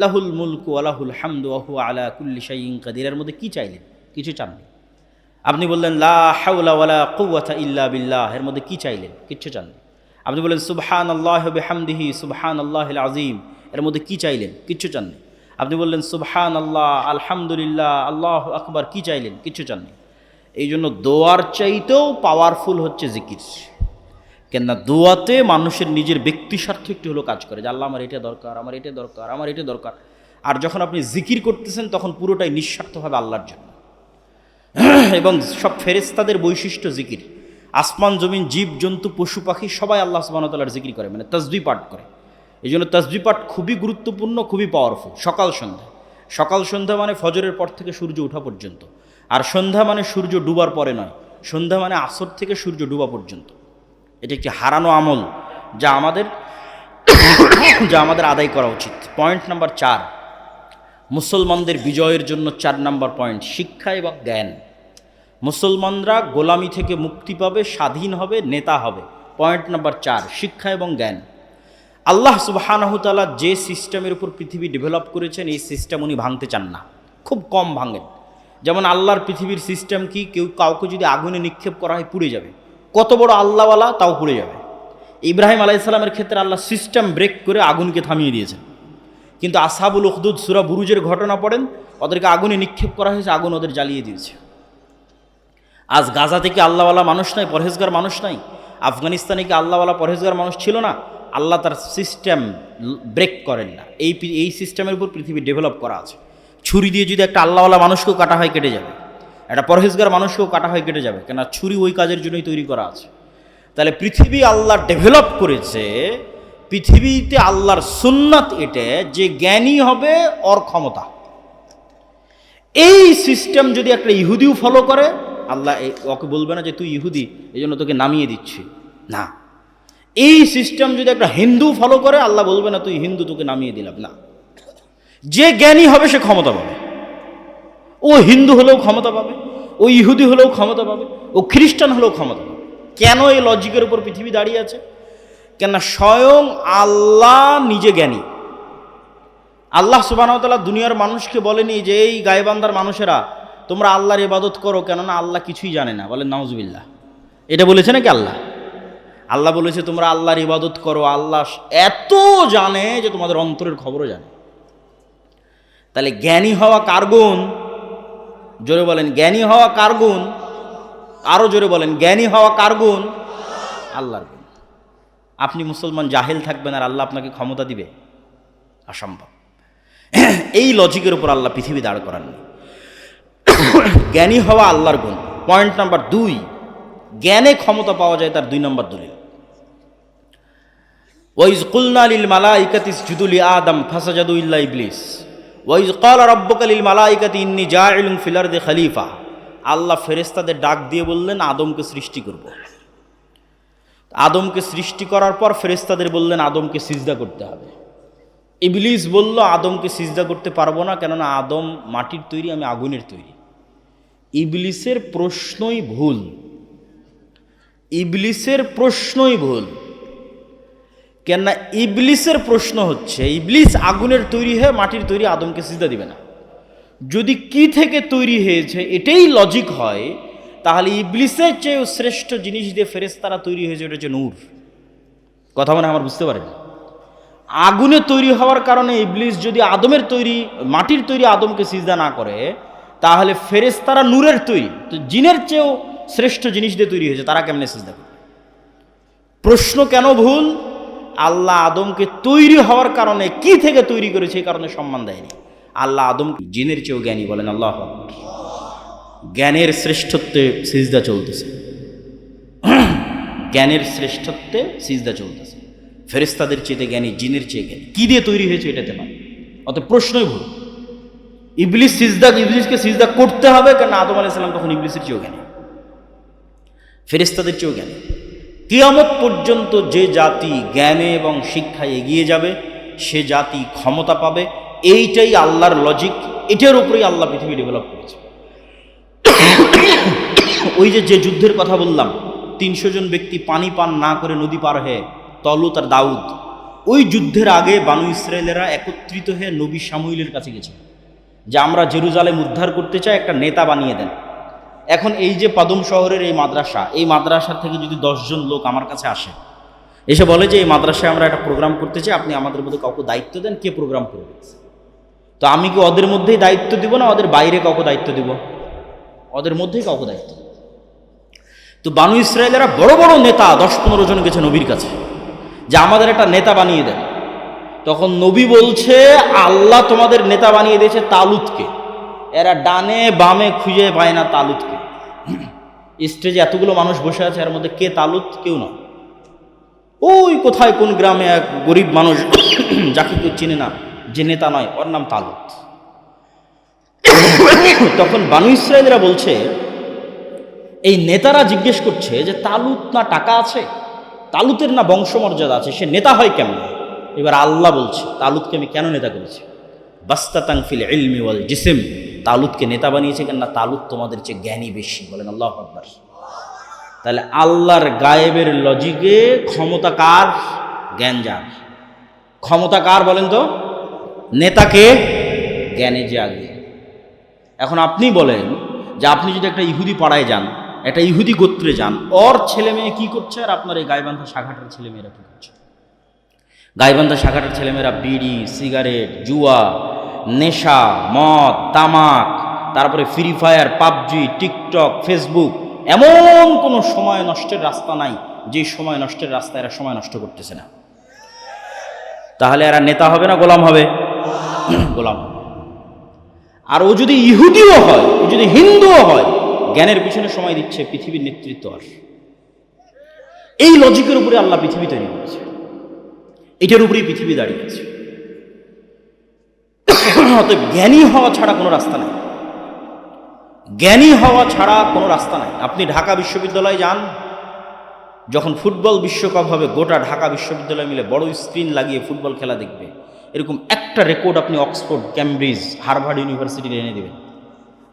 লাহুল মুলকু ওয়া লাহুল হামদু ওয়া হুয়া আলা কুল্লি শাইইন কাদির, এর মধ্যে কি চাইলেন? কিছু চাননি। আপনি বললেন লা হাওলা ওয়ালা কুওয়াতা ইল্লা বিল্লাহ, এর মধ্যে কি চাইলেন? কিচ্ছু চাননি। আপনি বললেন সুবহানাল্লাহি ওয়া বিহামদিহি সুবহানাল্লাহিল আযীম, এর মধ্যে কি চাইলেন? কিচ্ছু চাননি। আপনি বললেন সুবহানাল্লাহ আলহামদুলিল্লাহ আল্লাহু আকবার, কি চাইলেন? কিচ্ছু চাননি। এই জন্য দোয়ার চাইতেও পাওয়ারফুল হচ্ছে জিকির। কেননা দোয়াতে মানুষের নিজের ব্যক্তি স্বার্থ একটু হলেও কাজ করে, যে আল্লাহ আমার এটা দরকার, আমার এটা দরকার, আমার এটা দরকার। আর যখন আপনি জিকির করতেছেন তখন পুরোটাই নিঃস্বার্থভাবে আল্লাহর জন্য। এবং সব ফেরেশতাদের বৈশিষ্ট্য জিকির। আসমান জমিন জীব জন্তু পশু পাখি সবাই আল্লাহ সুবহানাহু ওয়া তাআলার জিকির করে, মানে তাসবিহ পাঠ করে। এই জন্য তাসবিহ পাঠ খুবই গুরুত্বপূর্ণ, খুবই পাওয়ারফুল। সকাল সন্ধ্যা, সকাল সন্ধ্যা মানে ফজরের পর থেকে সূর্য ওঠা পর্যন্ত, আর সন্ধ্যা মানে সূর্য ডুবার পরে নয়, সন্ধ্যা মানে আসর থেকে সূর্য ডুবা পর্যন্ত। এটা একটি হারানো আমল যা আমাদের আদায় করা উচিত। পয়েন্ট নাম্বার 4, মুসলমানদের বিজয়ের জন্য 4 নাম্বার পয়েন্ট, শিক্ষা এবং জ্ঞান। মুসলমানরা গোলামি থেকে মুক্তি পাবে, স্বাধীন হবে, নেতা হবে। পয়েন্ট নাম্বার 4, শিক্ষা এবং জ্ঞান। আল্লাহ সুবহানাহু ওয়া তাআলা যে সিস্টেমের উপর পৃথিবী ডেভেলপ করেছেন, এই সিস্টেম উনি ভাঙতে চান না, খুব কম ভাঙেন। যেমন আল্লাহর পৃথিবীর সিস্টেম কি, কাউকে যদি আগুনে নিক্ষেপ করা হয় পুড়ে যাবে, কত বড় আল্লাহওয়ালা তাও পুড়ে যাবে। ইব্রাহিম আলাইহিস সালামের ক্ষেত্রে আল্লাহ সিস্টেম ব্রেক করে আগুনকে থামিয়ে দিয়েছেন। কিন্তু আসহাবুল উখদুদ সূরা বুরুজের ঘটনা পড়েন, ওদেরকে আগুনে নিক্ষেপ করা হয়েছে, আগুন ওদের জ্বালিয়ে দিয়েছে। আজ গাজা থেকে আল্লাহওয়ালা মানুষ নাই, পরহেজগার মানুষ নাই? আফগানিস্তানে কি আল্লাহওয়ালা পরহেজগার মানুষ ছিল না? আল্লাহ তার সিস্টেম ব্রেক করেন না। এই সিস্টেমের উপর পৃথিবী ডেভেলপ করা আছে। ছুরি দিয়ে যদি একটা আল্লাহওয়ালা মানুষকেও কাটা হয় কেটে যাবে, একটা পরহেজগার মানুষকেও কাটা হয় কেটে যাবে, কেন ছুরি ওই কাজের জন্যই তৈরি করা আছে। তাহলে পৃথিবী আল্লাহ ডেভেলপ করেছে, পৃথিবীতে আল্লাহর সুন্নাত এটা যে জ্ঞানী হবে ওর ক্ষমতা। এই সিস্টেম যদি একটা ইহুদিও ফলো করে, আল্লাহ ওকে বলবে না যে তুই ইহুদি এই জন্য তোকে নামিয়ে দিচ্ছি, না। এই সিস্টেম যদি একটা হিন্দু ফলো করে, আল্লাহ বলবে না তুই হিন্দু, তোকে নামিয়ে দিলাম, না। যে জ্ঞানী হবে সে ক্ষমতা পাবে। ও হিন্দু হলেও ক্ষমতা পাবে, ও ইহুদি হলেও ক্ষমতা পাবে, ও খ্রিস্টান হলেও ক্ষমতা পাবে। কেন এই লজিকের উপর পৃথিবী দাঁড়িয়ে আছে? কেন স্বয়ং আল্লাহ নিজে জ্ঞানী। আল্লাহ সুবহানাহু ওয়া তাআলা দুনিয়ার মানুষকে বলেনি যে এই গায়বান্দার মানুষেরা তোমরা আল্লাহর ইবাদত করো, কেননা আল্লাহ কিছুই জানে না। বলেন নাউজুবিল্লাহ। এটা বলেছে নাকি আল্লাহ? আল্লাহ বলেছে তোমরা আল্লাহর ইবাদত করো, আল্লাহ এত জানে যে তোমাদের অন্তরের খবরও জানে। তাহলে জ্ঞানী হওয়া কার গুণ? জোরে বলেন, জ্ঞানী হওয়া কার গুণ? আরো জোরে বলেন, জ্ঞানী হওয়া কার গুণ? আল্লাহর গুণ। আপনি মুসলমান জাহেল থাকবেন আর আল্লাহ আপনাকে ক্ষমতা দিবে? অসম্ভব। এই লজিকের উপর আল্লাহ পৃথিবী দাঁড় করাননি। জ্ঞানী হওয়া আল্লাহর গুণ। পয়েন্ট নাম্বার 2, জ্ঞানে ক্ষমতা পাওয়া যায় তার 2 নম্বর দলিল। ওয়াইজ কুলনা লিল মালাইকাতি ইসজুদু লি আদম ফাসাজাদু ইল্লা ইবলিস ওয়াইজ ক্বালা রাব্বুকা লিল মালাইকাতি ইন্নী জাইলুন ফিল আরদি খলিফা। আল্লাহ ফেরেশতাদের ডাক দিয়ে বললেন আদমকে সৃষ্টি করব। আদমকে সৃষ্টি করার পর ফেরেশতাদের বললেন আদমকে সিজদা করতে হবে। ইবলিস বলল আদমকে সিজদা করতে পারবো না, কেননা আদম মাটির তৈরি, আমি আগুনের তৈরি। ইবলিসের প্রশ্নই ভুল, ইবলিসের প্রশ্নই ভুল। কেননা ইবলিসের প্রশ্ন হচ্ছে ইবলিস আগুনের তৈরি হয়ে মাটির তৈরি, আদমকে সিজদা দিবে না। যদি কি থেকে তৈরি হয়েছে এটাই লজিক হয়, তাহলে ইবলিসের চেয়েও শ্রেষ্ঠ জিনিস দিয়ে ফেরেশতারা তৈরি হয়েছে, এটা হচ্ছে নূর। কথা মানে আমার বুঝতে পারেন? আগুনে তৈরি হওয়ার কারণে ইবলিস যদি আদমের তৈরি, মাটির তৈরি আদমকে সিজদা না করে, তাহলে ফেরেশতারা নূরের তৈরি, তো জিনের চেয়েও শ্রেষ্ঠ জিনিস দিয়ে তৈরি হয়েছে, তারা কেমনে সিজদা করবে? প্রশ্ন কেন ভুল? আল্লাহ আদমকে তৈরি হওয়ার কারণে কি থেকে তৈরি করেছে এই কারণে সম্মান দেয়নি। আল্লাহ আদম জিনের চেয়েও জ্ঞানী। বলেন আল্লাহু আকবার। জ্ঞানের শ্রেষ্ঠত্বে সিজদা চলতেছে, জ্ঞানের শ্রেষ্ঠত্বে সিজদা চলতেছে। ফেরেশতাদের চেয়ে জ্ঞানী, জিনের চেয়ে জ্ঞানী। কি দিয়ে তৈরি হয়েছে এটাতে নয়, অতএব প্রশ্নই ভুল। ইবলিসকে সিজদা করতে হবে, কারণ আদম আলাইহিস সালাম তখন ইবলিসের চেয়েও জ্ঞানী, ফেরেশতাদের চেয়েও জ্ঞানী। কিয়ামত পর্যন্ত যে জাতি জ্ঞানে এবং শিক্ষায় এগিয়ে যাবে সে জাতি ক্ষমতা পাবে। এইটাই আল্লাহর লজিক, এটার উপরেই আল্লাহ পৃথিবী ডেভেলপ করেছে। ওই যে যুদ্ধের কথা বললাম, 300 জন ব্যক্তি পানি পান না করে নদী পার হয়ে তলুত আর দাউদ, ওই যুদ্ধের আগে বানু ইসরায়েলেরা একত্রিত হয়ে নবী শামুইলের কাছে গেছে যে আমরা জেরুজালেম উদ্ধার করতে চাই, একটা নেতা বানিয়ে দেন। এখন এই যে পাদুম শহরের এই মাদ্রাসা থেকে যদি 10 জন লোক আমার কাছে আসে, এসে বলে যে এই মাদ্রাসায় আমরা একটা প্রোগ্রাম করতে চাই, আপনি আমাদের মধ্যে কাউকে দায়িত্ব দেন, কে প্রোগ্রাম করবে? তো আমি কি ওদের মধ্যেই দায়িত্ব দিব না ওদের বাইরে কাউকে দায়িত্ব দিব? ওদের মধ্যেই কাউকে দায়িত্ব। তো বানু ইসরায়েলেরা বড় বড় নেতা 10-15 জন গেছে নবীর কাছে যে আমাদের একটা নেতা বানিয়ে দেন। তখন নবী বলছে আল্লাহ তোমাদের নেতা বানিয়ে দিয়েছে তালুতকে। এরা ডানে বামে খুঁজে পায় না তালুতকে। স্টেজে এতগুলো মানুষ বসে আছে, এর মধ্যে কে তালুত? কেউ না। ওই কোথায় কোন গ্রামে এক গরিব মানুষ যাকে কেউ চিনে না, যে নেতা নয়, ওর নাম তালুত। তখন বানু ইসরায়েলরা বলছে, এই নেতারা জিজ্ঞেস করছে যে তালুত না টাকা আছে, তালুতের না বংশমর্যাদা আছে, সে নেতা হয় কেমন? এবার আল্লাহ বলছে তালুতকে আমি কেন নেতা করেছি? বাস্তাতান ফিল ইলমি ওয়াল জিসম, তালুতকে নেতা বানিয়েছে কেন না তালুত তোমাদের চেয়ে জ্ঞানী বেশি। বলেন আল্লাহু আকবার। তাহলে আল্লাহর গায়েবের লজিকে ক্ষমতা কার? জ্ঞান যার। ক্ষমতা কার বলেন তো? নেতাকে? জ্ঞানে যে আগে। এখন আপনি বলেন যে আপনি যদি একটা ইহুদি পাড়ায় যান, একটা ইহুদি গোত্রে যান, ওর ছেলে মেয়ে কী করছে আর আপনার এই গাইবান্ধা শাখাটার ছেলেমেয়েরা কী করছে? গাইবান্ধা শাখাটার ছেলেমেয়েরা বিড়ি, সিগারেট, জুয়া, নেশা, মদ, তামাক, তারপরে free fire, PUBG, TikTok, Facebook, এমন কোনো সময় নষ্টের রাস্তা নাই যে সময় নষ্টের রাস্তা এরা সময় নষ্ট করতেছে না। তাহলে এরা নেতা হবে না গোলাম হবে? গোলাম। আর ও যদি ইহুদিও হয়, ও যদি হিন্দুও হয়, জ্ঞানের পিছনে সময় দিচ্ছে পৃথিবীর নেতৃত্ব। আর এই লজিকের উপরে আল্লাহ পৃথিবী তৈরি করেছে, এটার উপরেই পৃথিবী দাঁড়িয়ে আছে। অতএব জ্ঞানী হওয়া ছাড়া কোনো রাস্তা নাই, জ্ঞানী হওয়া ছাড়া কোনো রাস্তা নাই। আপনি ঢাকা বিশ্ববিদ্যালয়ে যান, যখন ফুটবল বিশ্বকাপ হবে, গোটা ঢাকা বিশ্ববিদ্যালয় মিলে বড় স্ক্রিন লাগিয়ে ফুটবল খেলা দেখবে। এরকম একটা রেকর্ড আপনি অক্সফোর্ড, ক্যামব্রিজ, হার্ভার্ড ইউনিভার্সিটির এনে দেবেন।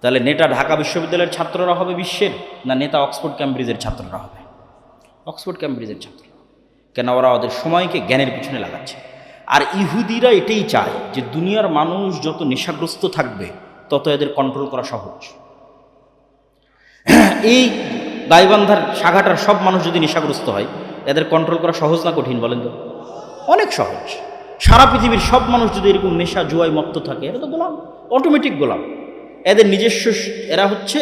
তাহলে নেতা ঢাকা বিশ্ববিদ্যালয়ের ছাত্ররা হবে বিশ্বের, না নেতা অক্সফোর্ড ক্যামব্রিজের ছাত্ররা হবে? অক্সফোর্ড ক্যামব্রিজের ছাত্র। কেন? ওরা ওদের সময়কে জ্ঞানের পিছনে লাগাচ্ছে। আর ইহুদিরা এটাই চায় যে দুনিয়ার মানুষ যত নেশাগ্রস্ত থাকবে তত এদের কন্ট্রোল করা সহজ। এই গাইবান্ধার শাখাটার সব মানুষ যদি নেশাগ্রস্ত হয়, এদের কন্ট্রোল করা সহজ না কঠিন বলেন তো? অনেক সহজ। সারা পৃথিবীর সব মানুষ যদি এরকম নেশা জুয়ায় মত্ত থাকে, এরা তো গোলাম, অটোমেটিক গোলাম। এদের নিজস্ব, এরা হচ্ছে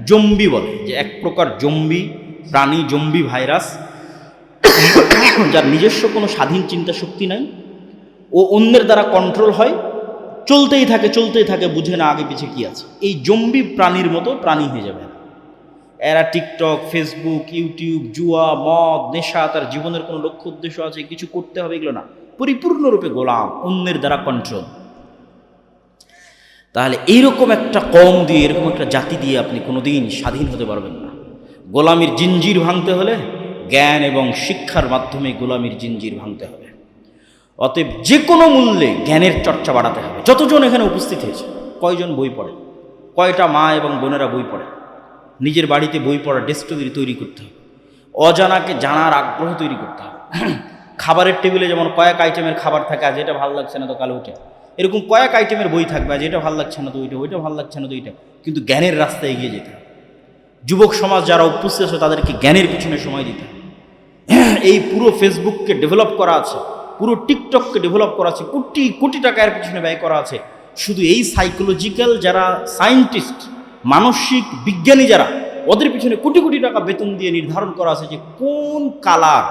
জম্বি, বলে যে এক প্রকার জম্বি প্রাণী, জম্বি ভাইরাস, যার নিজস্ব কোনো স্বাধীন চিন্তা শক্তি নাই। ও অন্যের দ্বারা কন্ট্রোল হয়, চলতেই থাকে, বুঝে না আগে পিছে কি আছে। এই জম্বি প্রাণীর মতো প্রাণী হয়ে যাবে এরা। টিকটক, ফেসবুক, ইউটিউব, জুয়া, মদ, নেশা, তার জীবনের কোনো লক্ষ্য উদ্দেশ্য আছে, কিছু করতে হবে, এগুলো না, পরিপূর্ণরূপে গোলাম, অন্যের দ্বারা কন্ট্রোল। তাহলে এইরকম একটা কম দিয়ে, এরকম একটা জাতি দিয়ে আপনি কোনোদিন স্বাধীন হতে পারবেন না। গোলামির জিঞ্জির ভাঙতে হলে জ্ঞান এবং শিক্ষার মাধ্যমে গোলামির জিঞ্জির ভাঙতে হবে। অতএব যে কোনো মূল্যে জ্ঞানের চর্চা বাড়াতে হবে। যতজন এখানে উপস্থিত হয়েছে, কয়জন বই পড়ে? কয়টা মা এবং বোনেরা বই পড়ে? নিজের বাড়িতে বই পড়া ডেস্ক তৈরি করতে হবে। অজানাকে জানার আগ্রহ তৈরি করতে হবে। খাবারের টেবিলে যেমন কয়েক আইটেমের খাবার থাকে, আজ এটা ভালো লাগছে না তো কালো ওইটা, এরকম কয়েক আইটেমের বই থাকবে, আজ এটা ভালো লাগছে না তো ওইটা, ওইটা ভালো লাগছে না তো ওইটা, কিন্তু জ্ঞানের রাস্তায় এগিয়ে যেতে হবে। যুবক সমাজ যারা উপস্থিত আছে তাদেরকে জ্ঞানের পিছনে সময় দিতে হবে। এই পুরো ফেসবুককে ডেভেলপ করা আছে, পুরো টিকটককে ডেভেলপ করা আছে, কোটি কোটি টাকা এর পিছনে ব্যয় করা আছে। শুধু এই সাইকোলজিক্যাল যারা সায়েন্টিস্ট, মানসিক বিজ্ঞানী যারা, ওদের পিছনে কোটি কোটি টাকা বেতন দিয়ে নির্ধারণ করা আছে যে কোন কালার,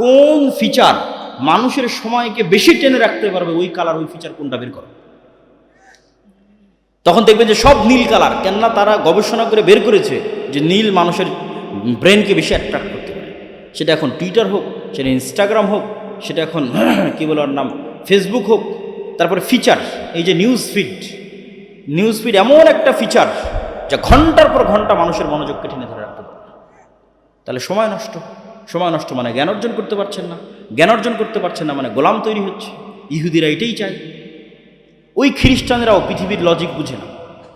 কোন ফিচার মানুষের সময়কে বেশি টেনে রাখতে পারবে, ওই কালার, ওই ফিচার কোনটা বের করো। তখন দেখবেন যে সব নীল কালার। কেননা তারা গবেষণা করে বের করেছে যে নীল মানুষের ব্রেনকে বেশি অ্যাট্রাক্ট করতে পারে। সেটা এখন টুইটার হোক, সেটা ইনস্টাগ্রাম হোক, সেটা এখন কী বলে ওর নাম, ফেসবুক হোক। তারপরে ফিচার, এই যে নিউজ ফিড এমন একটা ফিচার যা ঘন্টার পর ঘন্টা মানুষের মনোযোগকে টেনে ধরে রাখতে পারে। তাহলে সময় নষ্ট মানে জ্ঞান অর্জন করতে পারছেন না, জ্ঞান অর্জন করতে পারছেন না মানে গোলাম তৈরি হচ্ছে। ইহুদিরা এটাই চায়। ওই খ্রিস্টানরাও পৃথিবীর লজিক বুঝে না।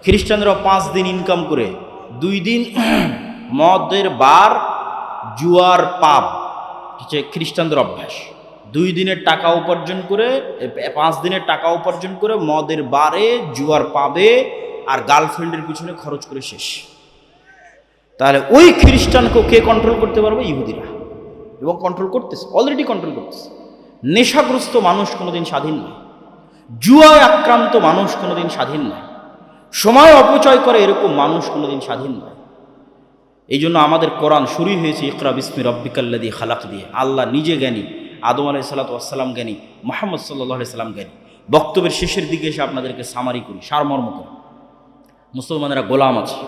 খ্রিস্টানরাও 5 দিন ইনকাম করে 2 দিন মদের বার, জুয়ার পাব, হচ্ছে খ্রিস্টানদের অভ্যাস। 2 দিনের টাকা উপার্জন করে 5 দিনের টাকা উপার্জন করে মদের বারে জুয়ার পাবে আর গার্লফ্রেন্ডের পিছনে খরচ করে শেষ। তাহলে ওই খ্রিস্টানকে কে কন্ট্রোল করতে পারবে? ইহুদিরা। এবং কন্ট্রোল করতেছে, অলরেডি কন্ট্রোল করতেছে। নেশাগ্রস্ত মানুষ কোনোদিন স্বাধীন নয়, জুয়ায় আক্রান্ত মানুষ কোনোদিন স্বাধীন নয়, সময় অপচয় করে এরকম মানুষ কোনোদিন স্বাধীন নয়। এই জন্য আমাদের কোরআন শুরু হয়েছে ইকরা বিসমি রব্বিকাল্লাযী খালাক দিয়ে। আল্লাহ নিজে জ্ঞানী, আদম আলাইহিসসালাতু ওয়াসসালাম জ্ঞানী, মুহাম্মদ সাল্লাল্লাহু আলাইহি সাল্লাম জ্ঞানী। বক্তব্যের শেষের দিকে এসে আপনাদেরকে সামারি করি, সারমর্ম করি। মুসলমানেরা গোলাম আছে,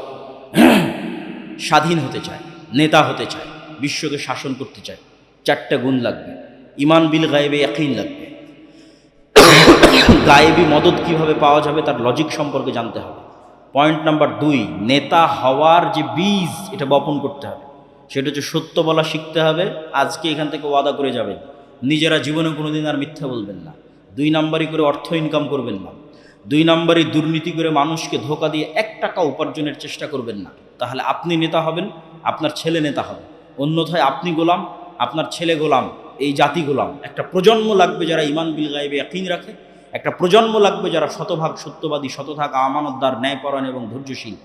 স্বাধীন হতে চায়, নেতা হতে চায়, বিশ্বকে শাসন করতে চায়। 4টা গুণ লাগবে। ইমান বিল গায়েবে ইয়াকিন লাগবে। গায়েবী মদদ কিভাবে পাওয়া যাবে তার লজিক সম্পর্কে জানতে হবে। পয়েন্ট নাম্বার 2, নেতা হওয়ার যে বীজ এটা বপন করতে হবে। সেটা হচ্ছে সত্য বলা শিখতে হবে। আজকে এখান থেকে ওয়াদা করে যাবেন, নিজেরা জীবনে কোনোদিন আর মিথ্যা বলবেন না। 2 নাম্বারই করে অর্থ ইনকাম করবেন না। 2 নাম্বারই দুর্নীতি করে মানুষকে ধোকা দিয়ে 1 টাকা উপার্জনের চেষ্টা করবেন না। তাহলে আপনি নেতা হবেন, আপনার ছেলে নেতা হবে। অন্যথায় আপনি গোলাম, আপনার ছেলে গোলাম, এই জাতি গোলাম। একটা প্রজন্ম লাগবে যারা ইমান বিল গায়েবে ইয়াকিন রাখে, একটা প্রজন্ম লাগবে যারা শতভাগ সত্যবাদী, শতভাগ আমানতদার, ন্যায়পরায়ণ এবং ধৈর্যশীল।